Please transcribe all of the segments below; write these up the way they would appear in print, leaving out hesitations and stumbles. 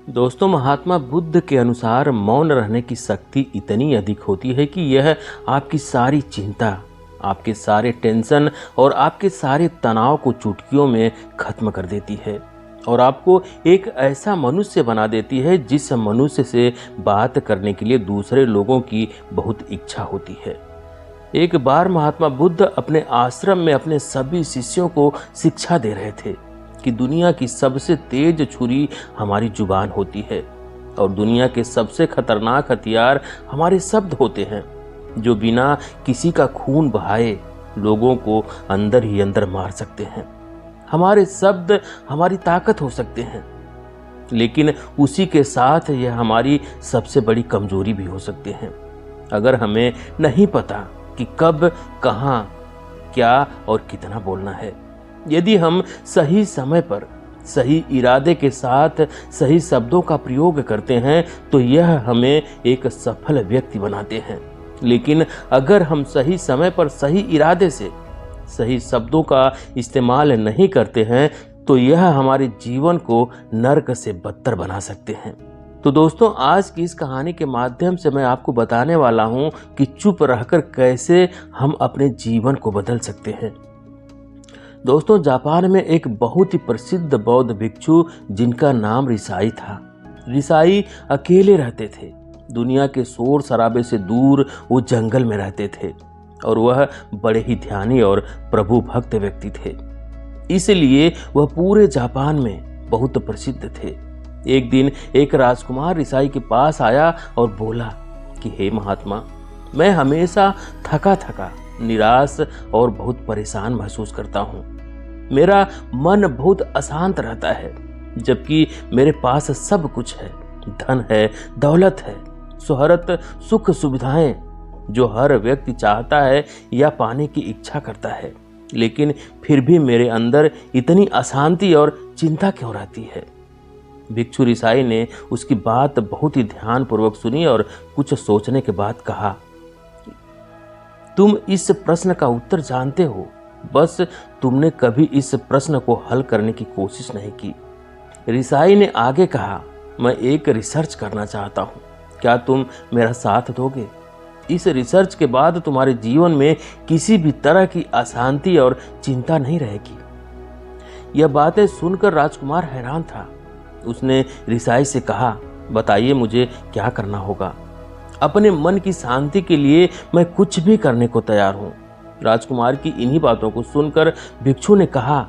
दोस्तों, महात्मा बुद्ध के अनुसार मौन रहने की शक्ति इतनी अधिक होती है कि यह आपकी सारी चिंता, आपके सारे टेंशन और आपके सारे तनाव को चुटकियों में खत्म कर देती है और आपको एक ऐसा मनुष्य बना देती है जिस मनुष्य से बात करने के लिए दूसरे लोगों की बहुत इच्छा होती है। एक बार महात्मा बुद्ध अपने आश्रम में अपने सभी शिष्यों को शिक्षा दे रहे थे कि दुनिया की सबसे तेज छुरी हमारी जुबान होती है और दुनिया के सबसे खतरनाक हथियार हमारे शब्द होते हैं, जो बिना किसी का खून बहाए लोगों को अंदर ही अंदर मार सकते हैं। हमारे शब्द हमारी ताकत हो सकते हैं, लेकिन उसी के साथ यह हमारी सबसे बड़ी कमजोरी भी हो सकते हैं। अगर हमें नहीं पता कि कब, कहां, क्या और कितना बोलना है, यदि हम सही समय पर सही इरादे के साथ सही शब्दों का प्रयोग करते हैं तो यह हमें एक सफल व्यक्ति बनाते हैं। लेकिन अगर हम सही समय पर सही इरादे से सही शब्दों का इस्तेमाल नहीं करते हैं तो यह हमारे जीवन को नर्क से बदतर बना सकते हैं। तो दोस्तों, आज की इस कहानी के माध्यम से मैं आपको बताने वाला हूं कि चुप रहकर कैसे हम अपने जीवन को बदल सकते हैं। दोस्तों, जापान में एक बहुत ही प्रसिद्ध बौद्ध भिक्षु जिनका नाम रिसाई था। रिसाई अकेले रहते थे। दुनिया के शोर शराबे से दूर वो जंगल में रहते थे और वह बड़े ही ध्यानी और प्रभु भक्त व्यक्ति थे, इसलिए वह पूरे जापान में बहुत प्रसिद्ध थे। एक दिन एक राजकुमार रिसाई के पास आया और बोला कि हे महात्मा, मैं हमेशा थका थका, निराश और बहुत परेशान महसूस करता हूँ। मेरा मन बहुत अशांत रहता है, जबकि मेरे पास सब कुछ है, धन है, दौलत है, शोहरत, सुख सुविधाएं जो हर व्यक्ति चाहता है या पाने की इच्छा करता है, लेकिन फिर भी मेरे अंदर इतनी अशांति और चिंता क्यों रहती है। भिक्षु रिसाई ने उसकी बात बहुत ही ध्यानपूर्वक सुनी और कुछ सोचने के बाद कहा, तुम इस प्रश्न का उत्तर जानते हो, बस तुमने कभी इस प्रश्न को हल करने की कोशिश नहीं की। रिसाई ने आगे कहा, मैं एक रिसर्च करना चाहता हूँ, क्या तुम मेरा साथ दोगे? इस रिसर्च के बाद तुम्हारे जीवन में किसी भी तरह की अशांति और चिंता नहीं रहेगी। यह बातें सुनकर राजकुमार हैरान था। उसने रिसाई से कहा, बताइए मुझे क्या करना होगा? अपने मन की शांति के लिए मैं कुछ भी करने को तैयार हूँ। राजकुमार की इन्हीं बातों को सुनकर भिक्षु ने कहा,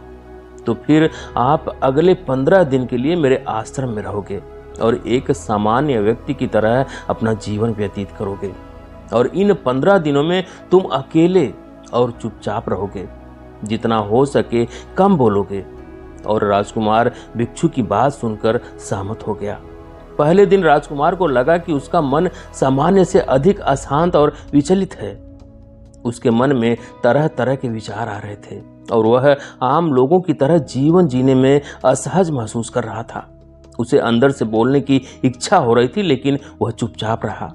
तो फिर आप अगले 15 दिन के लिए मेरे आश्रम में रहोगे और एक सामान्य व्यक्ति की तरह अपना जीवन व्यतीत करोगे और इन 15 दिनों में तुम अकेले और चुपचाप रहोगे, जितना हो सके कम बोलोगे। और राजकुमार भिक्षु की बात सुनकर सहमत हो गया। पहले दिन राजकुमार को लगा कि उसका मन सामान्य से अधिक अशांत और विचलित है। उसके मन में तरह तरह के विचार आ रहे थे और वह आम लोगों की तरह जीवन जीने में असहज महसूस कर रहा था। उसे अंदर से बोलने की इच्छा हो रही थी, लेकिन वह चुपचाप रहा।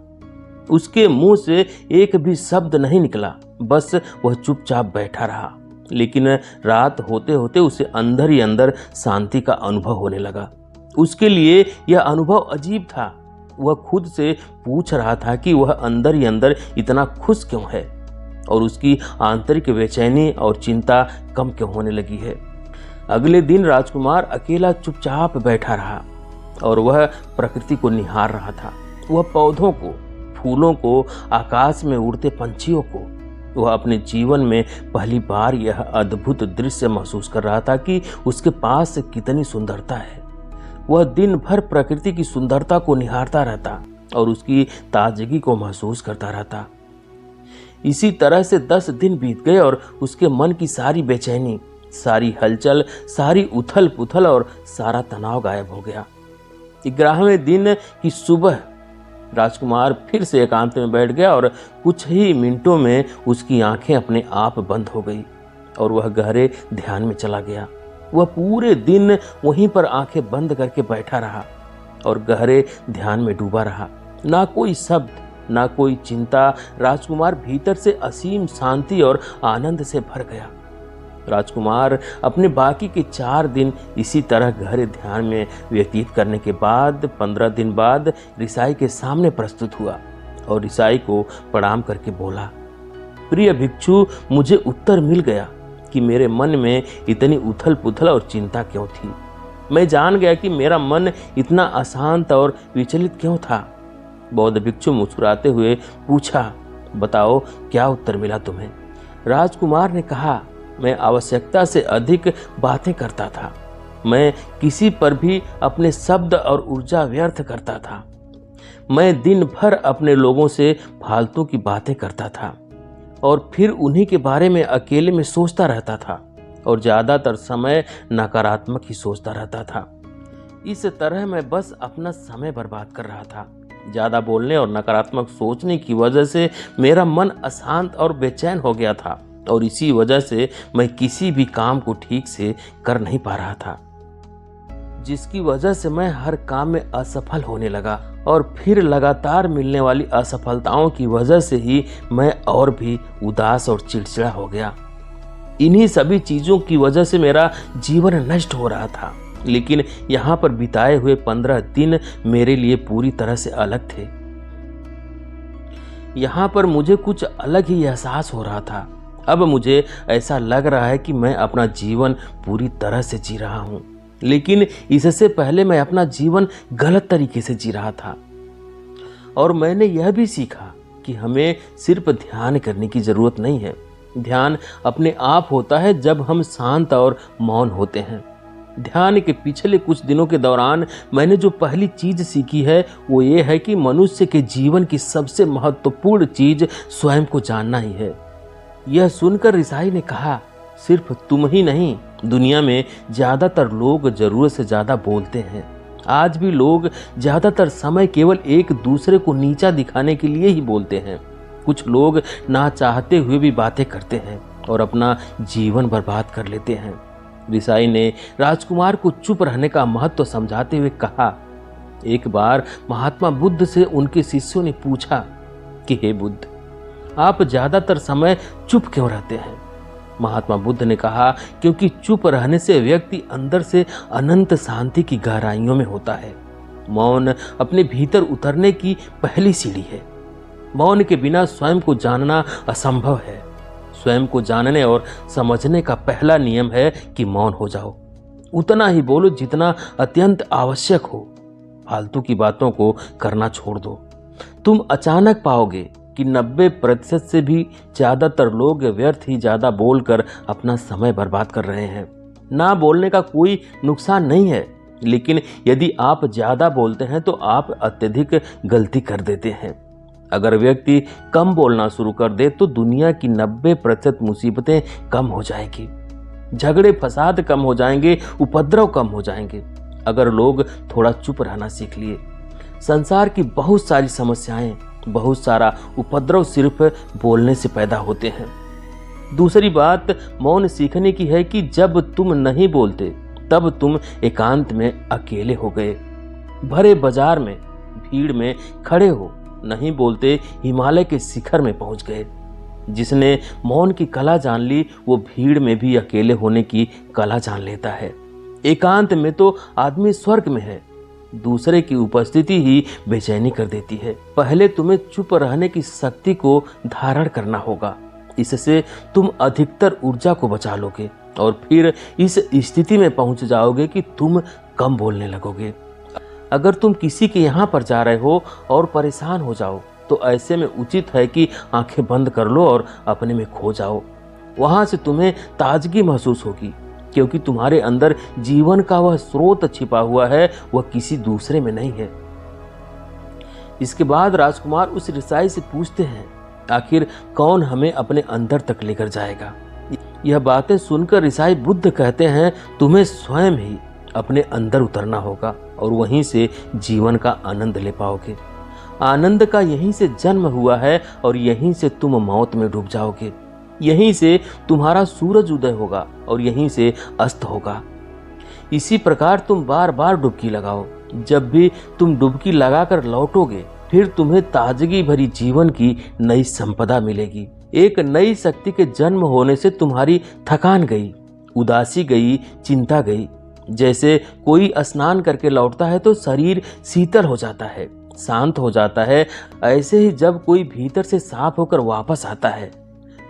उसके मुंह से एक भी शब्द नहीं निकला, बस वह चुपचाप बैठा रहा। लेकिन रात होते होते उसे अंदर ही अंदर शांति का अनुभव होने लगा। उसके लिए यह अनुभव अजीब था। वह खुद से पूछ रहा था कि वह अंदर ही अंदर इतना खुश क्यों है और उसकी आंतरिक बेचैनी और चिंता कम क्यों होने लगी है। अगले दिन राजकुमार अकेला चुपचाप बैठा रहा और वह प्रकृति को निहार रहा था। वह पौधों को, फूलों को, आकाश में उड़ते पंछियों को। वह अपने जीवन में पहली बार यह अद्भुत दृश्य महसूस कर रहा था कि उसके पास कितनी सुंदरता है। वह दिन भर प्रकृति की सुंदरता को निहारता रहता और उसकी ताजगी को महसूस करता रहता। इसी तरह से 10 दिन बीत गए और उसके मन की सारी बेचैनी, सारी हलचल, सारी उथल पुथल और सारा तनाव गायब हो गया। 11वें दिन की सुबह राजकुमार फिर से एकांत में बैठ गया और कुछ ही मिनटों में उसकी आंखें अपने आप बंद हो गई और वह गहरे ध्यान में चला गया। वह पूरे दिन वहीं पर आंखें बंद करके बैठा रहा और गहरे ध्यान में डूबा रहा। ना कोई शब्द, ना कोई चिंता। राजकुमार भीतर से असीम शांति और आनंद से भर गया। राजकुमार अपने बाकी के 4 दिन इसी तरह गहरे ध्यान में व्यतीत करने के बाद 15 दिन बाद ऋषाई के सामने प्रस्तुत हुआ और ऋषाई को प्रणाम करके बोला, प्रिय भिक्षु, मुझे उत्तर मिल गया कि मेरे मन में इतनी उथल पुथल और चिंता क्यों थी। मैं जान गया कि मेरा मन इतना अशांत और विचलित क्यों था। बौद्ध भिक्षु मुस्कुराते हुए पूछा, बताओ क्या उत्तर मिला तुम्हें? राजकुमार ने कहा, मैं आवश्यकता से अधिक बातें करता था। मैं किसी पर भी अपने शब्द और ऊर्जा व्यर्थ करता था। मैं दिन भर अपने लोगों से फालतू की बातें करता था और फिर उन्हीं के बारे में अकेले में सोचता रहता था और ज़्यादातर समय नकारात्मक ही सोचता रहता था। इस तरह मैं बस अपना समय बर्बाद कर रहा था। ज़्यादा बोलने और नकारात्मक सोचने की वजह से मेरा मन अशांत और बेचैन हो गया था और इसी वजह से मैं किसी भी काम को ठीक से कर नहीं पा रहा था, जिसकी वजह से मैं हर काम में असफल होने लगा और फिर लगातार मिलने वाली असफलताओं की वजह से ही मैं और भी उदास और चिड़चिड़ा हो गया। इन्हीं सभी चीज़ों की वजह से मेरा जीवन नष्ट हो रहा था। लेकिन यहाँ पर बिताए हुए 15 दिन मेरे लिए पूरी तरह से अलग थे। यहाँ पर मुझे कुछ अलग ही एहसास हो रहा था। अब मुझे ऐसा लग रहा है कि मैं अपना जीवन पूरी तरह से जी रहा हूँ, लेकिन इससे पहले मैं अपना जीवन गलत तरीके से जी रहा था। और मैंने यह भी सीखा कि हमें सिर्फ ध्यान करने की ज़रूरत नहीं है। ध्यान अपने आप होता है जब हम शांत और मौन होते हैं। ध्यान के पिछले कुछ दिनों के दौरान मैंने जो पहली चीज़ सीखी है वो ये है कि मनुष्य के जीवन की सबसे महत्वपूर्ण चीज़ स्वयं को जानना ही है। यह सुनकर ऋषाई ने कहा, सिर्फ तुम ही नहीं, दुनिया में ज़्यादातर लोग ज़रूरत से ज़्यादा बोलते हैं। आज भी लोग ज़्यादातर समय केवल एक दूसरे को नीचा दिखाने के लिए ही बोलते हैं। कुछ लोग ना चाहते हुए भी बातें करते हैं और अपना जीवन बर्बाद कर लेते हैं। ऋषाई ने राजकुमार को चुप रहने का महत्व समझाते हुए कहा, एक बार महात्मा बुद्ध से उनके शिष्यों ने पूछा कि हे बुद्ध, आप ज़्यादातर समय चुप क्यों रहते हैं? महात्मा बुद्ध ने कहा, क्योंकि चुप रहने से व्यक्ति अंदर से अनंत शांति की गहराइयों में होता है। मौन अपने भीतर उतरने की पहली सीढ़ी है। मौन के बिना स्वयं को जानना असंभव है। स्वयं को जानने और समझने का पहला नियम है कि मौन हो जाओ। उतना ही बोलो जितना अत्यंत आवश्यक हो। फालतू की बातों को करना छोड़ दो। तुम अचानक पाओगे कि 90% से भी ज़्यादातर लोग व्यर्थ ही ज़्यादा बोलकर अपना समय बर्बाद कर रहे हैं। ना बोलने का कोई नुकसान नहीं है, लेकिन यदि आप ज़्यादा बोलते हैं तो आप अत्यधिक गलती कर देते हैं। अगर व्यक्ति कम बोलना शुरू कर दे तो दुनिया की 90% मुसीबतें कम हो जाएगी, झगड़े फसाद कम हो जाएंगे, उपद्रव कम हो जाएंगे। अगर लोग थोड़ा चुप रहना सीख लिए, संसार की बहुत सारी समस्याएं, बहुत सारा उपद्रव सिर्फ बोलने से पैदा होते हैं। दूसरी बात मौन सीखने की है कि जब तुम नहीं बोलते तब तुम एकांत में अकेले हो गए, भरे बाजार में भीड़ में खड़े हो, नहीं बोलते हिमालय के शिखर में पहुंच गए। जिसने मौन की कला जान ली वो भीड़ में भी अकेले होने की कला जान लेता है। एकांत में तो आदमी स्वर्ग में है। दूसरे की उपस्थिति ही बेचैनी कर देती है। पहले तुम्हें चुप रहने की शक्ति को धारण करना होगा। इससे तुम अधिकतर ऊर्जा को बचा लोगे और फिर इस स्थिति में पहुंच जाओगे कि तुम कम बोलने लगोगे। अगर तुम किसी के यहाँ पर जा रहे हो और परेशान हो जाओ तो ऐसे में उचित है कि आंखें बंद कर लो और अपने में खो जाओ। वहां से तुम्हें ताजगी महसूस होगी, क्योंकि तुम्हारे अंदर जीवन का वह स्रोत छिपा हुआ है, वह किसी दूसरे में नहीं है। इसके बाद राजकुमार उस ऋषाई से पूछते हैं, आखिर कौन हमें अपने अंदर तक लेकर जाएगा? यह बातें सुनकर ऋषाई बुद्ध कहते हैं, तुम्हें स्वयं ही अपने अंदर उतरना होगा और वहीं से जीवन का आनंद ले पाओगे। आनंद का यहीं से जन्म हुआ है और यहीं से तुम मौत में डूब जाओगे। यहीं से तुम्हारा सूरज उदय होगा और यहीं से अस्त होगा। इसी प्रकार तुम बार बार डुबकी लगाओ। जब भी तुम डुबकी लगाकर लौटोगे फिर तुम्हें ताजगी भरी जीवन की नई संपदा मिलेगी। एक नई शक्ति के जन्म होने से तुम्हारी थकान गई, उदासी गई, चिंता गई। जैसे कोई स्नान करके लौटता है तो शरीर शीतल हो जाता है, शांत हो जाता है, ऐसे ही जब कोई भीतर से साफ होकर वापस आता है,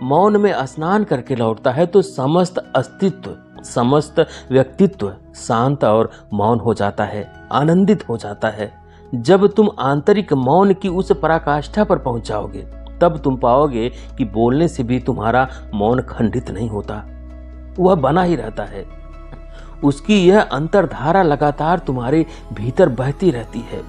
मौन में स्नान करके लौटता है, तो समस्त अस्तित्व, समस्त व्यक्तित्व शांत और मौन हो जाता है, आनंदित हो जाता है। जब तुम आंतरिक मौन की उस पराकाष्ठा पर पहुंच जाओगे, तब तुम पाओगे कि बोलने से भी तुम्हारा मौन खंडित नहीं होता, वह बना ही रहता है। उसकी यह अंतर्धारा लगातार तुम्हारे भीतर बहती रहती है।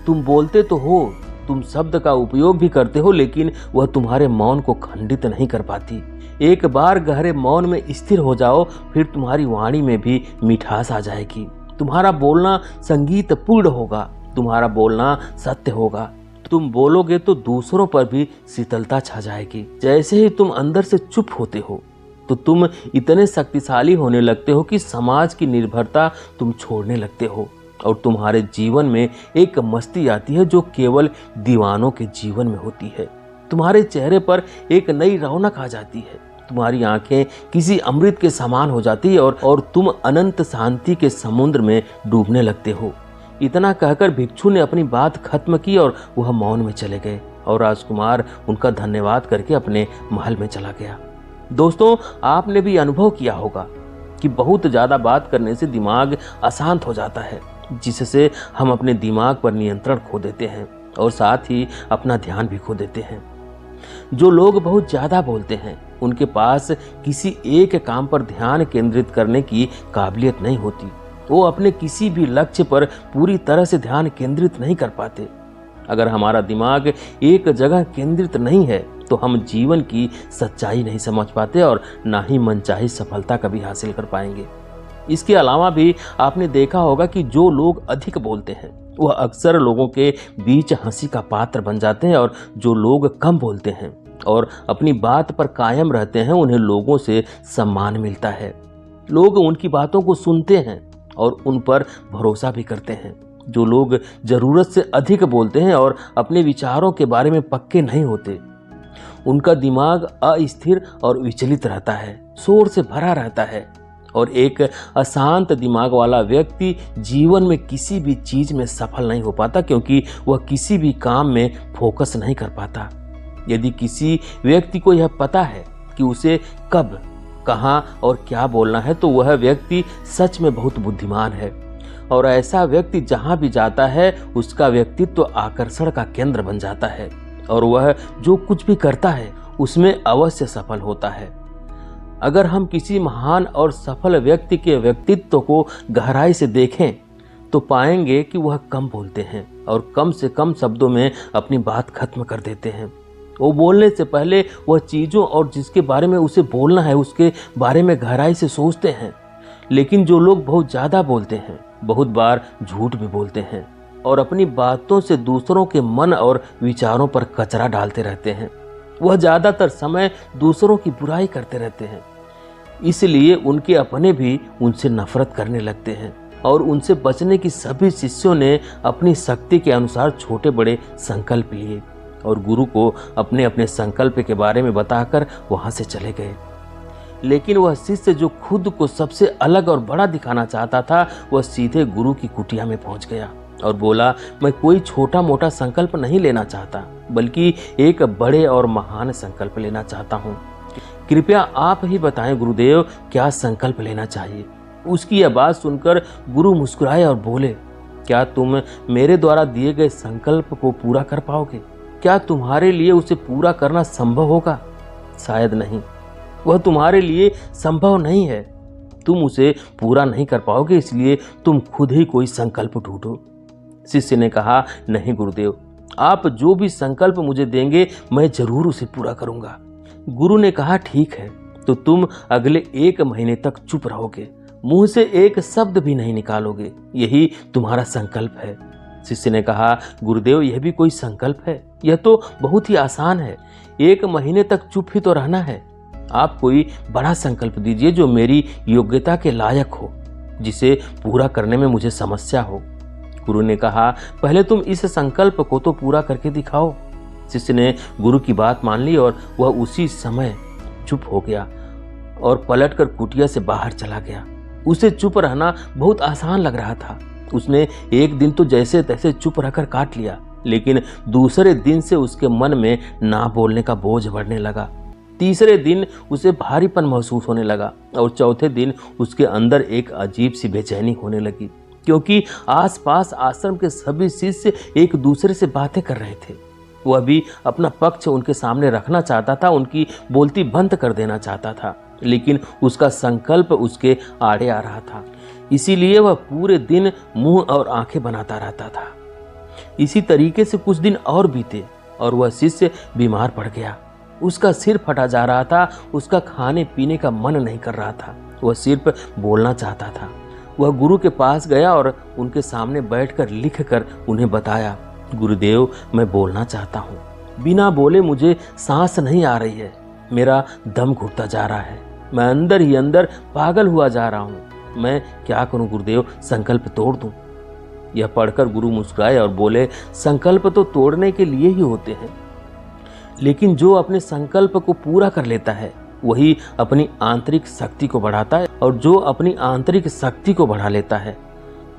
तुम बोलते तो हो, तुम शब्द का उपयोग भी करते हो, लेकिन वह तुम्हारे मौन को खंडित नहीं कर पाती। एक बार गहरे मौन में स्थिर हो जाओ, फिर तुम्हारी वाणी में भी मिठास आ जाएगी। तुम्हारा बोलना संगीत पूर्ण होगा, तुम्हारा बोलना सत्य होगा। तुम बोलोगे तो दूसरों पर भी शीतलता छा जाएगी। जैसे ही तुम अंदर से चुप होते हो, तो तुम इतने शक्तिशाली होने लगते हो कि समाज की निर्भरता तुम छोड़ने लगते हो, और तुम्हारे जीवन में एक मस्ती आती है जो केवल दीवानों के जीवन में होती है। तुम्हारे चेहरे पर एक नई रौनक आ जाती है, तुम्हारी आंखें किसी अमृत के समान हो जाती है, और तुम अनंत शांति के समुद्र में डूबने लगते हो। इतना कहकर भिक्षु ने अपनी बात खत्म की और वह मौन में चले गए, और राजकुमार उनका धन्यवाद करके अपने महल में चला गया। दोस्तों, आपने भी अनुभव किया होगा कि बहुत ज़्यादा बात करने से दिमाग अशांत हो जाता है, जिससे हम अपने दिमाग पर नियंत्रण खो देते हैं और साथ ही अपना ध्यान भी खो देते हैं। जो लोग बहुत ज़्यादा बोलते हैं, उनके पास किसी एक काम पर ध्यान केंद्रित करने की काबिलियत नहीं होती। वो अपने किसी भी लक्ष्य पर पूरी तरह से ध्यान केंद्रित नहीं कर पाते। अगर हमारा दिमाग एक जगह केंद्रित नहीं है, तो हम जीवन की सच्चाई नहीं समझ पाते और ना ही मनचाही सफलता कभी हासिल कर पाएंगे। इसके अलावा भी आपने देखा होगा कि जो लोग अधिक बोलते हैं, वह अक्सर लोगों के बीच हंसी का पात्र बन जाते हैं, और जो लोग कम बोलते हैं और अपनी बात पर कायम रहते हैं, उन्हें लोगों से सम्मान मिलता है। लोग उनकी बातों को सुनते हैं और उन पर भरोसा भी करते हैं। जो लोग जरूरत से अधिक बोलते हैं और अपने विचारों के बारे में पक्के नहीं होते, उनका दिमाग अस्थिर और विचलित रहता है, शोर से भरा रहता है, और एक अशांत दिमाग वाला व्यक्ति जीवन में किसी भी चीज में सफल नहीं हो पाता, क्योंकि वह किसी भी काम में फोकस नहीं कर पाता। यदि किसी व्यक्ति को यह पता है कि उसे कब, कहाँ और क्या बोलना है, तो वह व्यक्ति सच में बहुत बुद्धिमान है, और ऐसा व्यक्ति जहाँ भी जाता है, उसका व्यक्तित्व आकर्षण का केंद्र बन जाता है, और वह जो कुछ भी करता है उसमें अवश्य सफल होता है। अगर हम किसी महान और सफल व्यक्ति के व्यक्तित्व को गहराई से देखें, तो पाएंगे कि वह कम बोलते हैं और कम से कम शब्दों में अपनी बात खत्म कर देते हैं। वो बोलने से पहले वह चीज़ों और जिसके बारे में उसे बोलना है, उसके बारे में गहराई से सोचते हैं। लेकिन जो लोग बहुत ज़्यादा बोलते हैं, बहुत बार झूठ भी बोलते हैं, और अपनी बातों से दूसरों के मन और विचारों पर कचरा डालते रहते हैं। वह ज़्यादातर समय दूसरों की बुराई करते रहते हैं, इसलिए उनके अपने भी उनसे नफरत करने लगते हैं, और उनसे बचने की सभी शिष्यों ने अपनी शक्ति के अनुसार छोटे बड़े संकल्प लिए, और गुरु को अपने अपने संकल्प के बारे में बताकर वहां से चले गए। लेकिन वह शिष्य जो खुद को सबसे अलग और बड़ा दिखाना चाहता था, वह सीधे गुरु की कुटिया में पहुंच गया और बोला, मैं कोई छोटा मोटा संकल्प नहीं लेना चाहता, बल्कि एक बड़े और महान संकल्प लेना चाहता हूँ। कृपया आप ही बताएं गुरुदेव, क्या संकल्प लेना चाहिए। उसकी यह बात सुनकर गुरु मुस्कुराए और बोले, क्या तुम मेरे द्वारा दिए गए संकल्प को पूरा कर पाओगे? क्या तुम्हारे लिए उसे पूरा करना संभव होगा? शायद नहीं, वह तुम्हारे लिए संभव नहीं है। तुम उसे पूरा नहीं कर पाओगे, इसलिए तुम खुद ही कोई संकल्प ढूंढो। शिष्य ने कहा, नहीं गुरुदेव, आप जो भी संकल्प मुझे देंगे मैं जरूर उसे पूरा करूंगा। गुरु ने कहा, ठीक है, तो तुम अगले 1 महीने तक चुप रहोगे, मुंह से एक शब्द भी नहीं निकालोगे, यही तुम्हारा संकल्प है। शिष्य ने कहा, गुरुदेव, यह भी कोई संकल्प है? यह तो बहुत ही आसान है, 1 महीने तक चुप ही तो रहना है। आप कोई बड़ा संकल्प दीजिए जो मेरी योग्यता के लायक हो, जिसे पूरा करने में मुझे समस्या हो। गुरु ने कहा, पहले तुम इस संकल्प को तो पूरा करके दिखाओ। शिष्य ने गुरु की बात मान ली और वह उसी समय चुप हो गया और पलटकर कुटिया से बाहर चला गया। उसे चुप रहना बहुत आसान लग रहा था। उसने एक दिन तो जैसे तैसे चुप रहकर काट लिया, लेकिन दूसरे दिन से उसके मन में ना बोलने का बोझ बढ़ने लगा। तीसरे दिन उसे भारीपन महसूस होने लगा और चौथे दिन उसके अंदर एक अजीब सी बेचैनी होने लगी, क्योंकि आसपास आश्रम के सभी शिष्य एक दूसरे से बातें कर रहे थे। वह भी अपना पक्ष उनके सामने रखना चाहता था, उनकी बोलती बंद कर देना चाहता था, लेकिन उसका संकल्प उसके आड़े आ रहा था। इसीलिए वह पूरे दिन मुंह और आंखें बनाता रहता था। इसी तरीके से कुछ दिन और बीते और वह शिष्य बीमार पड़ गया। उसका सिर फटा जा रहा था, उसका खाने पीने का मन नहीं कर रहा था, वह सिर्फ बोलना चाहता था। वह गुरु के पास गया और उनके सामने बैठकर लिखकर उन्हें बताया, गुरुदेव, मैं बोलना चाहता हूँ, बिना बोले मुझे सांस नहीं आ रही है, मेरा दम घुटता जा रहा है, मैं अंदर ही अंदर पागल हुआ जा रहा हूँ, मैं क्या करूं गुरुदेव, संकल्प तोड़ दूं। यह पढ़कर गुरु मुस्कुराए और बोले, संकल्प तो तोड़ने के लिए ही होते हैं, लेकिन जो अपने संकल्प को पूरा कर लेता है वही अपनी आंतरिक शक्ति को बढ़ाता है, और जो अपनी आंतरिक शक्ति को बढ़ा लेता है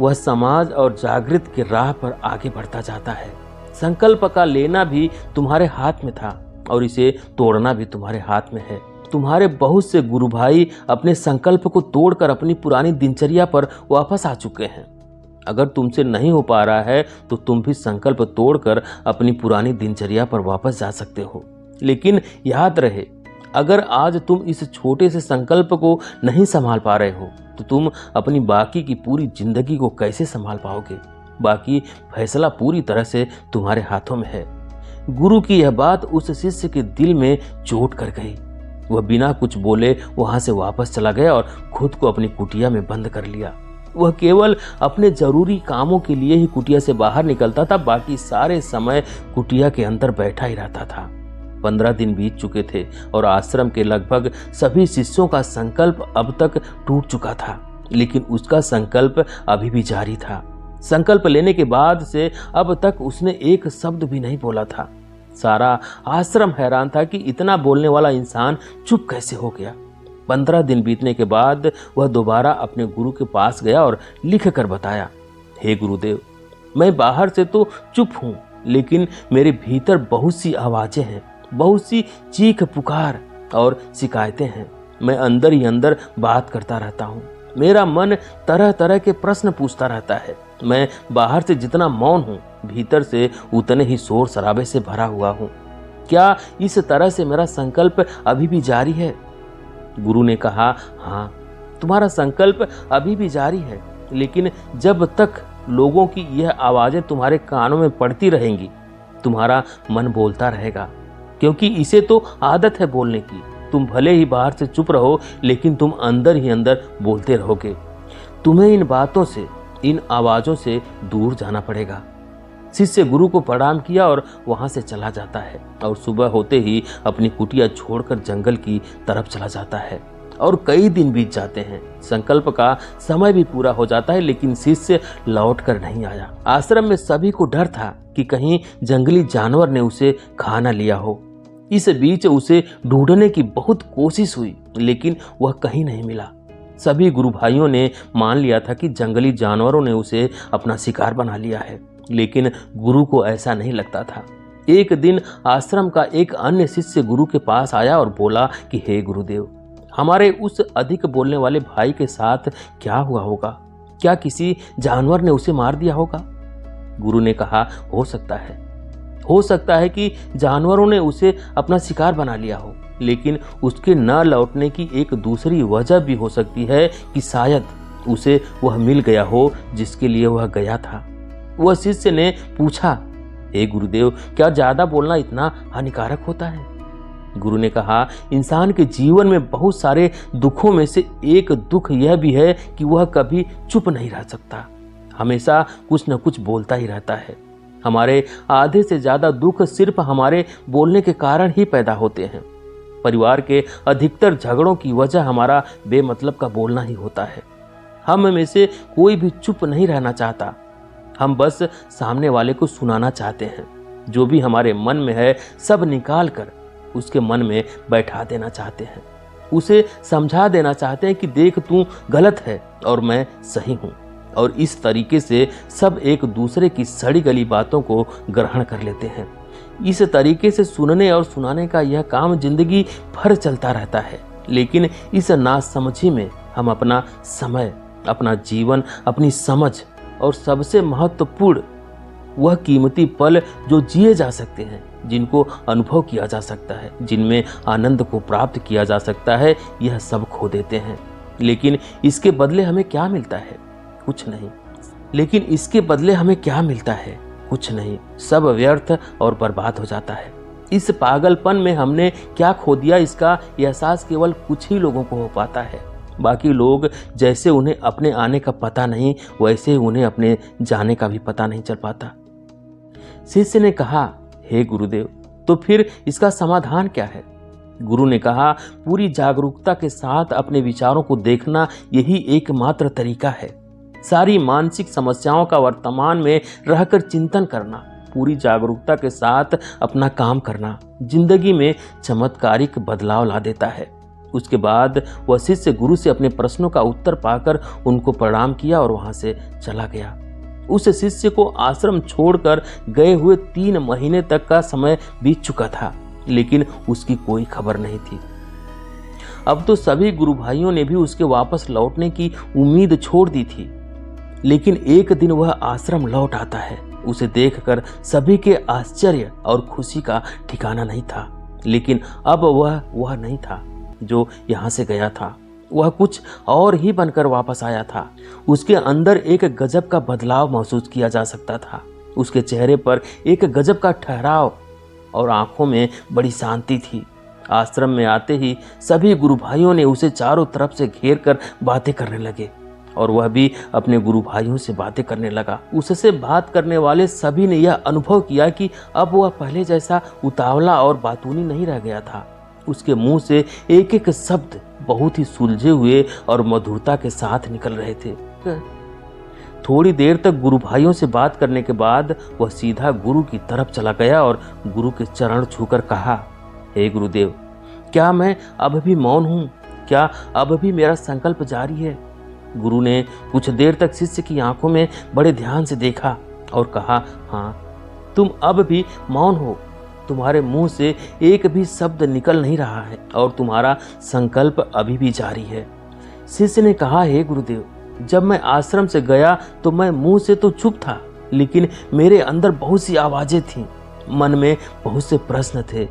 वह समाज और जागृत की राह पर आगे बढ़ता जाता है। संकल्प का लेना भी तुम्हारे हाथ में था और इसे तोड़ना भी तुम्हारे हाथ में है। तुम्हारे बहुत से गुरु भाई अपने संकल्प को तोड़कर अपनी पुरानी दिनचर्या पर वापस आ चुके हैं। अगर तुमसे नहीं हो पा रहा है तो तुम भी संकल्प तोड़कर अपनी पुरानी दिनचर्या पर वापस जा सकते हो। लेकिन याद रहे, अगर आज तुम इस छोटे से संकल्प को नहीं संभाल पा रहे हो तो तुम अपनी बाकी की पूरी जिंदगी को कैसे संभाल पाओगे। बाकी फैसला पूरी तरह से तुम्हारे हाथों में है। गुरु की यह बात उस शिष्य के दिल में चोट कर गई। वह बिना कुछ बोले वहां से वापस चला गया और खुद को अपनी कुटिया में बंद कर लिया। वह केवल अपने जरूरी कामों के लिए ही कुटिया से बाहर निकलता था, बाकी सारे समय कुटिया के अंदर बैठा ही रहता था। 15 दिन बीत चुके थे और आश्रम के लगभग सभी शिष्यों का संकल्प अब तक टूट चुका था, लेकिन उसका संकल्प अभी भी जारी था। संकल्प लेने के बाद से अब तक उसने एक शब्द भी नहीं बोला था। सारा आश्रम हैरान था कि इतना बोलने वाला इंसान चुप कैसे हो गया। 15 दिन बीतने के बाद वह दोबारा अपने गुरु के पास गया और लिख कर बताया, हे गुरुदेव, मैं बाहर से तो चुप हूँ, लेकिन मेरे भीतर बहुत सी आवाजें हैं, बहुत सी चीख पुकार और शिकायतें हैं। मैं अंदर ही अंदर बात करता रहता हूँ। मेरा मन तरह तरह के प्रश्न पूछता रहता है। मैं बाहर से जितना मौन हूँ, भीतर से उतने ही शोर शराबे से भरा हुआ हूँ। क्या इस तरह से मेरा संकल्प अभी भी जारी है? गुरु ने कहा, हाँ, तुम्हारा संकल्प अभी भी जारी है, लेकिन जब तक लोगों की यह आवाजें तुम्हारे कानों में पड़ती रहेंगी, तुम्हारा मन बोलता रहेगा, क्योंकि इसे तो आदत है बोलने की। तुम भले ही बाहर से चुप रहो, लेकिन तुम अंदर ही अंदर बोलते रहोगे। तुम्हें इन बातों से, इन आवाजों से दूर जाना पड़ेगा। शिष्य गुरु को प्रणाम किया और वहां से चला जाता है और सुबह होते ही अपनी कुटिया छोड़कर जंगल की तरफ चला जाता है। और कई दिन बीत जाते हैं, संकल्प का समय भी पूरा हो जाता है, लेकिन शिष्य लौट कर नहीं आया। आश्रम में सभी को डर था कि कहीं जंगली जानवर ने उसे खा न लिया हो। इस बीच उसे ढूंढने की बहुत कोशिश हुई, लेकिन वह कहीं नहीं मिला। सभी गुरु भाइयों ने मान लिया था कि जंगली जानवरों ने उसे अपना शिकार बना लिया है, लेकिन गुरु को ऐसा नहीं लगता था। एक दिन आश्रम का एक अन्य शिष्य गुरु के पास आया और बोला कि हे गुरुदेव, हमारे उस अधिक बोलने वाले भाई के साथ क्या हुआ होगा? क्या किसी जानवर ने उसे मार दिया होगा? गुरु ने कहा, हो सकता है कि जानवरों ने उसे अपना शिकार बना लिया हो, लेकिन उसके न लौटने की एक दूसरी वजह भी हो सकती है कि शायद उसे वह मिल गया हो जिसके लिए वह गया था। वह शिष्य ने पूछा, हे गुरुदेव, क्या ज्यादा बोलना इतना हानिकारक होता है? गुरु ने कहा, इंसान के जीवन में बहुत सारे दुखों में से एक दुख यह भी है कि वह कभी चुप नहीं रह सकता, हमेशा कुछ न कुछ बोलता ही रहता है। हमारे आधे से ज्यादा दुख सिर्फ हमारे बोलने के कारण ही पैदा होते हैं। परिवार के अधिकतर झगड़ों की वजह हमारा बेमतलब का बोलना ही होता है। हम में से कोई भी चुप नहीं रहना चाहता, हम बस सामने वाले को सुनाना चाहते हैं। जो भी हमारे मन में है सब निकाल कर उसके मन में बैठा देना चाहते हैं। उसे समझा देना चाहते हैं कि देख तू गलत है और मैं सही हूँ। और इस तरीके से सब एक दूसरे की सड़ी गली बातों को ग्रहण कर लेते हैं। इस तरीके से सुनने और सुनाने का यह काम जिंदगी भर चलता रहता है। लेकिन इस नासमझी में हम अपना समय, अपना जीवन, अपनी समझ और सबसे महत्वपूर्ण वह कीमती पल जो जिए जा सकते हैं, जिनको अनुभव किया जा सकता है, जिनमें आनंद को प्राप्त किया जा सकता है, यह सब खो देते हैं। लेकिन इसके बदले हमें क्या मिलता है? कुछ नहीं। लेकिन इसके बदले हमें क्या मिलता है? कुछ नहीं। सब व्यर्थ और बर्बाद हो जाता है। इस पागलपन में हमने क्या खो दिया, इसका एहसास केवल कुछ ही लोगों को हो पाता है। बाकी लोग जैसे उन्हें अपने आने का पता नहीं, वैसे उन्हें अपने जाने का भी पता नहीं चल पाता। शिष्य ने कहा, हे गुरुदेव, तो फिर इसका समाधान क्या है? गुरु ने कहा, पूरी जागरूकता के साथ अपने विचारों को देखना यही एकमात्र तरीका है। सारी मानसिक समस्याओं का वर्तमान में रहकर चिंतन करना, पूरी जागरूकता के साथ अपना काम करना जिंदगी में चमत्कारिक बदलाव ला देता है। उसके बाद वह शिष्य गुरु से अपने प्रश्नों का उत्तर पाकर उनको प्रणाम किया और वहां से चला गया। उस शिष्य को आश्रम छोड़कर गए हुए 3 महीने तक का समय बीत चुका था, लेकिन उसकी कोई खबर नहीं थी। अब तो सभी गुरु भाइयों ने भी उसके वापस लौटने की उम्मीद छोड़ दी थी। लेकिन एक दिन वह आश्रम लौट आता है। उसे देखकर सभी के आश्चर्य और खुशी का ठिकाना नहीं था। लेकिन अब वह नहीं था जो यहाँ से गया था। वह कुछ और ही बनकर वापस आया था। उसके अंदर एक गजब का बदलाव महसूस किया जा सकता था। उसके चेहरे पर एक गजब का ठहराव और आंखों में बड़ी शांति थी। आश्रम में आते ही सभी गुरु भाइयों ने उसे चारों तरफ से घेर कर बातें करने लगे और वह भी अपने गुरु भाइयों से बातें करने लगा। उससे बात करने वाले सभी ने यह अनुभव किया कि अब वह पहले जैसा उतावला और बातूनी नहीं रह गया था। उसके मुंह से एक एक शब्द बहुत ही सुलझे हुए और मधुरता के साथ निकल रहे थे। थोड़ी देर तक गुरु भाइयों से बात करने के बाद वह सीधा गुरु की तरफ चला गया और गुरु के चरण छूकर कहा, हे गुरुदेव, क्या मैं अब भी मौन हूँ? क्या अब भी मेरा संकल्प जारी है? गुरु ने कुछ देर तक शिष्य की आंखों में बड़े ध्यान से देखा और कहा, हाँ, तुम अब भी मौन हो। तुम्हारे मुंह से एक भी शब्द निकल नहीं रहा है और तुम्हारा संकल्प अभी भी जारी है। शिष्य ने कहा, हे गुरुदेव, जब मैं आश्रम से गया तो मैं मुंह से तो चुप था, लेकिन मेरे अंदर बहुत सी आवाजें थीं, मन में बहुत से प्रश्न थे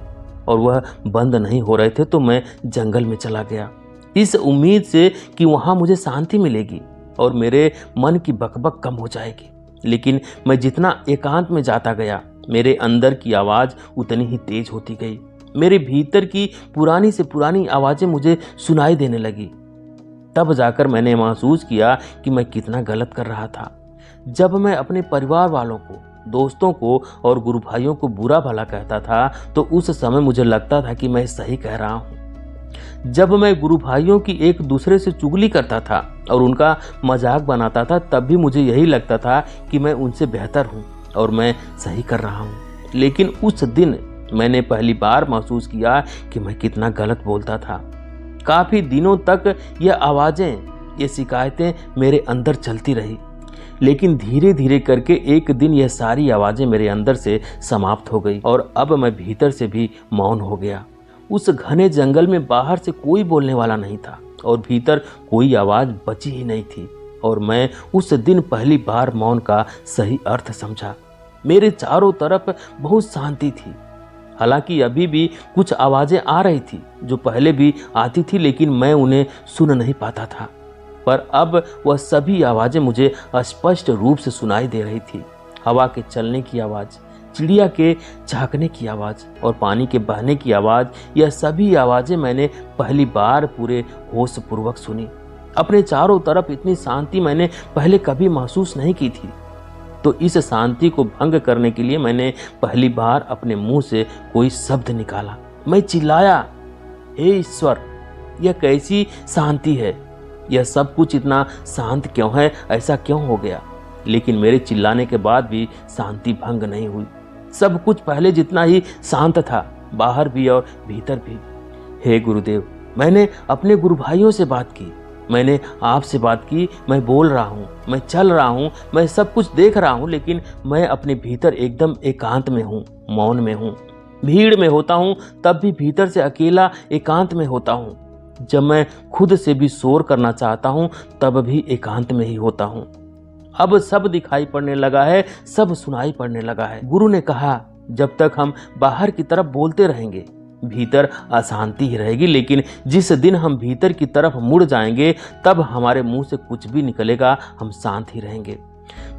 और वह बंद नहीं हो रहे थे। तो मैं जंगल में चला गया इस उम्मीद से कि वहां मुझे शांति मिलेगी और मेरे मन की बकबक कम हो जाएगी। लेकिन मैं जितना एकांत में जाता गया, मेरे अंदर की आवाज़ उतनी ही तेज होती गई। मेरे भीतर की पुरानी से पुरानी आवाज़ें मुझे सुनाई देने लगी। तब जाकर मैंने महसूस किया कि मैं कितना गलत कर रहा था। जब मैं अपने परिवार वालों को, दोस्तों को और गुरु भाइयों को बुरा भला कहता था तो उस समय मुझे लगता था कि मैं सही कह रहा हूँ। जब मैं गुरु भाइयों की एक दूसरे से चुगली करता था और उनका मजाक बनाता था, तब भी मुझे यही लगता था कि मैं उनसे बेहतर हूँ और मैं सही कर रहा हूँ। लेकिन उस दिन मैंने पहली बार महसूस किया कि मैं कितना गलत बोलता था। काफ़ी दिनों तक यह आवाज़ें, ये शिकायतें मेरे अंदर चलती रही, लेकिन धीरे धीरे करके एक दिन यह सारी आवाज़ें मेरे अंदर से समाप्त हो गई और अब मैं भीतर से भी मौन हो गया। उस घने जंगल में बाहर से कोई बोलने वाला नहीं था और भीतर कोई आवाज़ बची ही नहीं थी और मैं उस दिन पहली बार मौन का सही अर्थ समझा। मेरे चारों तरफ बहुत शांति थी। हालांकि अभी भी कुछ आवाज़ें आ रही थी जो पहले भी आती थी, लेकिन मैं उन्हें सुन नहीं पाता था। पर अब वह सभी आवाज़ें मुझे स्पष्ट रूप से सुनाई दे रही थी। हवा के चलने की आवाज़, चिड़िया के झांकने की आवाज़ और पानी के बहने की आवाज़, यह सभी आवाज़ें मैंने पहली बार पूरे होश पूर्वक सुनी। अपने चारों तरफ इतनी शांति मैंने पहले कभी महसूस नहीं की थी। तो इस शांति को भंग करने के लिए मैंने पहली बार अपने मुंह से कोई शब्द निकाला। मैं चिल्लाया, हे ईश्वर, यह कैसी शांति है? यह सब कुछ इतना शांत क्यों है? ऐसा क्यों हो गया? लेकिन मेरे चिल्लाने के बाद भी शांति भंग नहीं हुई। सब कुछ पहले जितना ही शांत था, बाहर भी और भीतर भी। हे गुरुदेव, मैंने अपने गुरु भाइयों से बात की, मैंने आपसे बात की, मैं बोल रहा हूँ, मैं चल रहा हूँ, मैं सब कुछ देख रहा हूँ, लेकिन मैं अपने भीतर एकदम एकांत में हूँ, मौन में हूँ। भीड़ में होता हूँ तब भी भीतर से अकेला एकांत में होता हूँ। जब मैं खुद से भी शोर करना चाहता हूँ तब भी एकांत में ही होता हूँ। अब सब दिखाई पड़ने लगा है, सब सुनाई पड़ने लगा है। गुरु ने कहा, जब तक हम बाहर की तरफ बोलते रहेंगे भीतर अशांति ही रहेगी, लेकिन जिस दिन हम भीतर की तरफ मुड़ जाएंगे तब हमारे मुंह से कुछ भी निकलेगा, हम शांत ही रहेंगे।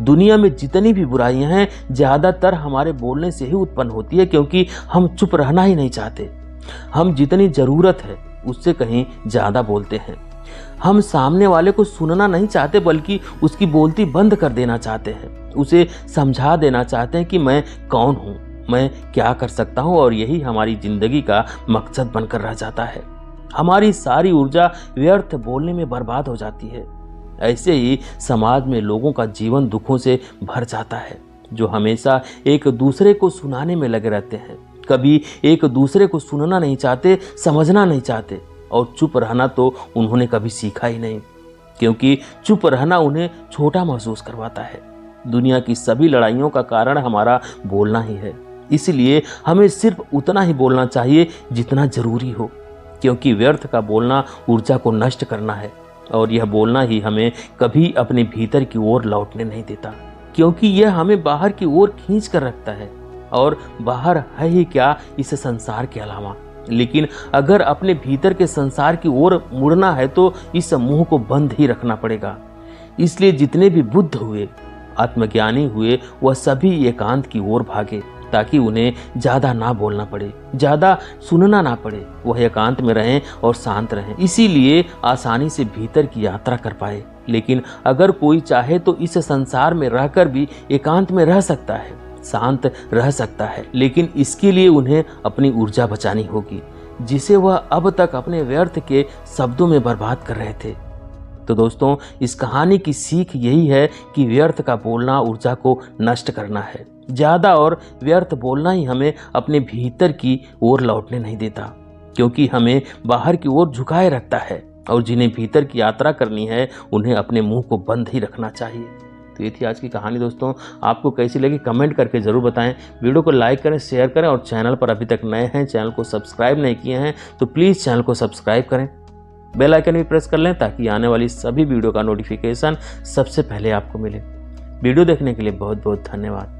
दुनिया में जितनी भी बुराइयां हैं ज्यादातर हमारे बोलने से ही उत्पन्न होती है, क्योंकि हम चुप रहना ही नहीं चाहते। हम जितनी जरूरत है उससे कहीं ज्यादा बोलते हैं। हम सामने वाले को सुनना नहीं चाहते, बल्कि उसकी बोलती बंद कर देना चाहते हैं। उसे समझा देना चाहते हैं कि मैं कौन हूँ, मैं क्या कर सकता हूँ, और यही हमारी जिंदगी का मकसद बनकर रह जाता है। हमारी सारी ऊर्जा व्यर्थ बोलने में बर्बाद हो जाती है। ऐसे ही समाज में लोगों का जीवन दुखों से भर जाता है, जो हमेशा एक दूसरे को सुनाने में लगे रहते हैं। कभी एक दूसरे को सुनना नहीं चाहते, समझना नहीं चाहते, और चुप रहना तो उन्होंने कभी सीखा ही नहीं, क्योंकि चुप रहना उन्हें छोटा महसूस करवाता है। दुनिया की सभी लड़ाइयों का कारण हमारा बोलना ही है, इसलिए हमें सिर्फ उतना ही बोलना चाहिए जितना जरूरी हो, क्योंकि व्यर्थ का बोलना ऊर्जा को नष्ट करना है, और यह बोलना ही हमें कभी अपने भीतर की ओर लौटने नहीं देता, क्योंकि यह हमें बाहर की ओर खींच कर रखता है, और बाहर है ही क्या इस संसार के अलावा। लेकिन अगर अपने भीतर के संसार की ओर मुड़ना है तो इस मुंह को बंद ही रखना पड़ेगा। इसलिए जितने भी बुद्ध हुए, आत्मज्ञानी हुए, वह सभी एकांत की ओर भागे, ताकि उन्हें ज्यादा ना बोलना पड़े, ज्यादा सुनना ना पड़े। वह एकांत में रहें और शांत रहें, इसीलिए आसानी से भीतर की यात्रा कर पाए। लेकिन अगर कोई चाहे तो इस संसार में रहकर भी एकांत में रह सकता है, शांत रह सकता है, लेकिन इसके लिए उन्हें अपनी ऊर्जा बचानी होगी, जिसे वह अब तक अपने व्यर्थ के शब्दों में बर्बाद कर रहे थे। तो दोस्तों, इस कहानी की सीख यही है कि व्यर्थ का बोलना ऊर्जा को नष्ट करना है। ज्यादा और व्यर्थ बोलना ही हमें अपने भीतर की ओर लौटने नहीं देता, क्योंकि हमें बाहर की ओर झुकाए रखता है, और जिन्हें भीतर की यात्रा करनी है उन्हें अपने मुंह को बंद ही रखना चाहिए। तो ये थी आज की कहानी दोस्तों। आपको कैसी लगी कमेंट करके ज़रूर बताएं। वीडियो को लाइक करें, शेयर करें, और चैनल पर अभी तक नए हैं, चैनल को सब्सक्राइब नहीं किए हैं तो प्लीज़ चैनल को सब्सक्राइब करें। बेल आइकन भी प्रेस कर लें ताकि आने वाली सभी वीडियो का नोटिफिकेशन सबसे पहले आपको मिले। वीडियो देखने के लिए बहुत बहुत धन्यवाद।